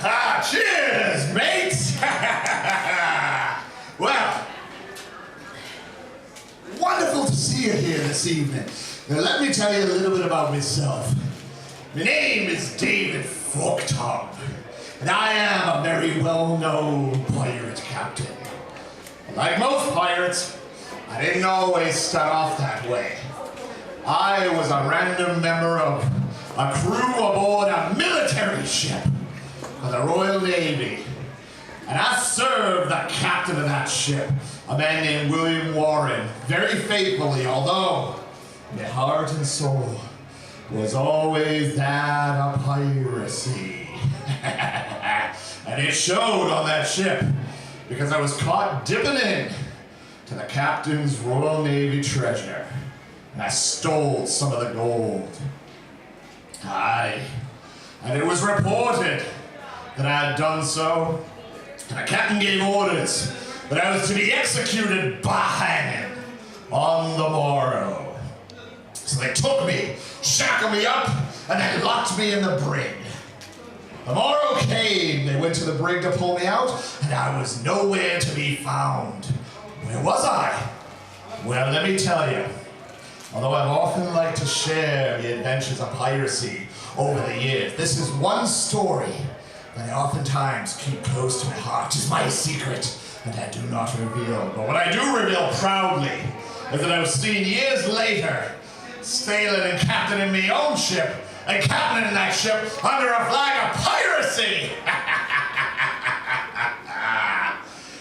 Cheers, mates! Well, wonderful to see you here this evening. Now, let me tell you a little bit about myself. My name is David Forktongue, and I am a very well-known pirate captain. Like most pirates, I didn't always start off that way. I was a random member of a crew aboard a military ship of the Royal Navy. And I served the captain of that ship, a man named William Warren, very faithfully, although my heart and soul was always that of piracy. And it showed on that ship, because I was caught dipping in to the captain's Royal Navy treasure. And I stole some of the gold. Aye. And it was reported that I had done so. And the captain gave orders that I was to be executed by hanging on the morrow. So they took me, shackled me up, and they locked me in the brig. The morrow came, they went to the brig to pull me out, and I was nowhere to be found. Where was I? Well, let me tell you, although I've often liked to share the adventures of piracy over the years, this is one story that I oftentimes keep close to my heart. It's my secret, and I do not reveal. But what I do reveal proudly is that I was seen years later sailing and captaining my own ship, and captaining that ship under a flag of piracy!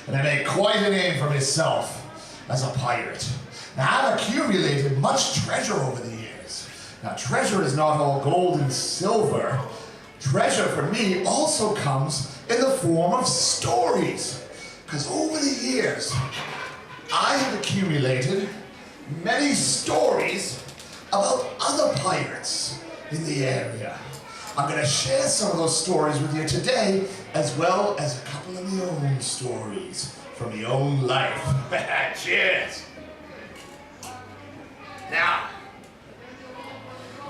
And I made quite a name for myself as a pirate. Now, I've accumulated much treasure over the years. Now, treasure is not all gold and silver. Treasure for me also comes in the form of stories. Because over the years, I have accumulated many stories about other pirates in the area. I'm going to share some of those stories with you today, as well as a couple of my own stories from my own life. Cheers! Now,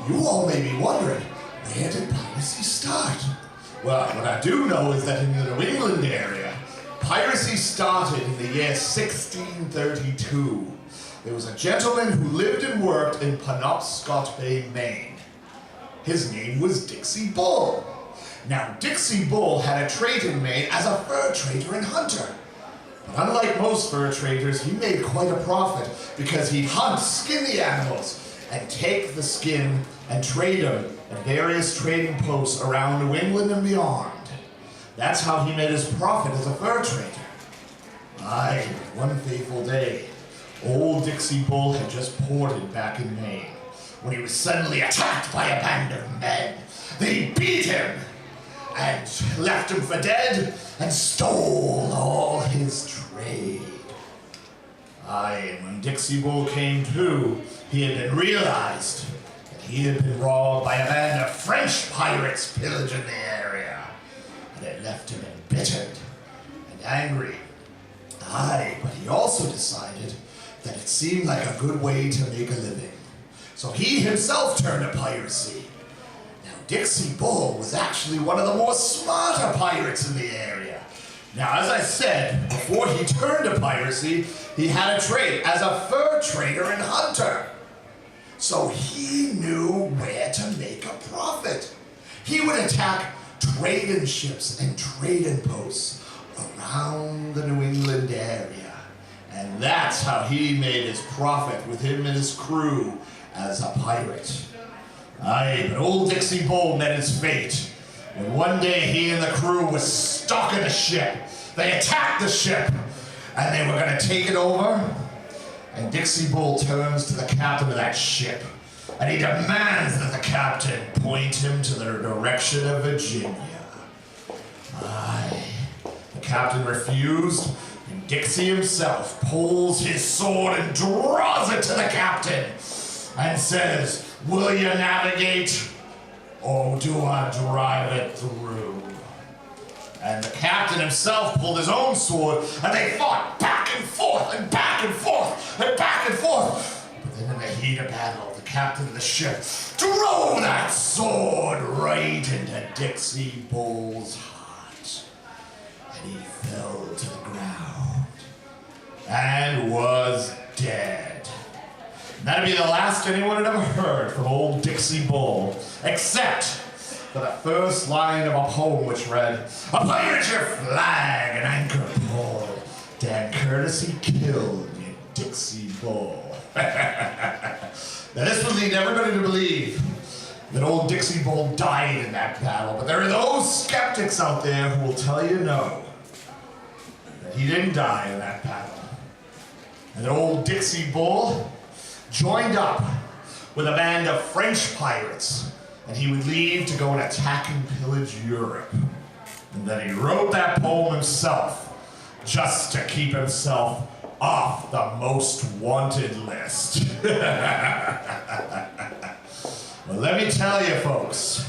you all may be wondering, where did piracy start? Well, what I do know is that in the New England area, piracy started in the year 1632. There was a gentleman who lived and worked in Penobscot Bay, Maine. His name was Dixie Bull. Now, Dixie Bull had a trade in Maine as a fur trader and hunter. But unlike most fur traders, he made quite a profit because he'd hunt, skin the animals, and take the skin and trade them at various trading posts around New England and beyond. That's how he made his profit as a fur trader. Aye, one fateful day, old Dixie Bull had just ported back in Maine when he was suddenly attacked by a band of men. They beat him and left him for dead and stole all his trade. Aye, and when Dixie Bull came to, he had been realized that he had been robbed by a band of French pirates pillaging the area. And it left him embittered and angry. Aye, but he also decided that it seemed like a good way to make a living. So he himself turned to piracy. Now, Dixie Bull was actually one of the more smarter pirates in the area. Now, as I said, before he turned to piracy, he had a trade as a fur trader and hunter. So he knew where to make a profit. He would attack trading ships and trading posts around the New England area. And that's how he made his profit with him and his crew as a pirate. Aye, but old Dixie Bull met his fate when one day he and the crew was stuck in a ship. They attacked the ship and they were going to take it over. And Dixie Bull turns to the captain of that ship and he demands that the captain point him to the direction of Virginia. Aye, the captain refused, and Dixie himself pulls his sword and draws it to the captain and says, "Will you navigate, or do I drive it through?" And the captain himself pulled his own sword, and they fought back and forth, and back and forth, and back and forth. But then in the heat of battle, the captain of the ship drove that sword right into Dixie Bull's heart. and he fell to the ground and was dead. And that'd be the last anyone had ever heard from old Dixie Bull, except for the first line of a poem which read, "A pirate your flag and anchor pull, Dan courtesy killed you, Dixie Bull." Now this will lead everybody to believe that old Dixie Bull died in that battle, but there are those skeptics out there who will tell you no, that he didn't die in that battle. And old Dixie Bull joined up with a band of French pirates, and he would leave to go and attack and pillage Europe. And then he wrote that poem himself, just to keep himself off the most wanted list. Well, let me tell you, folks,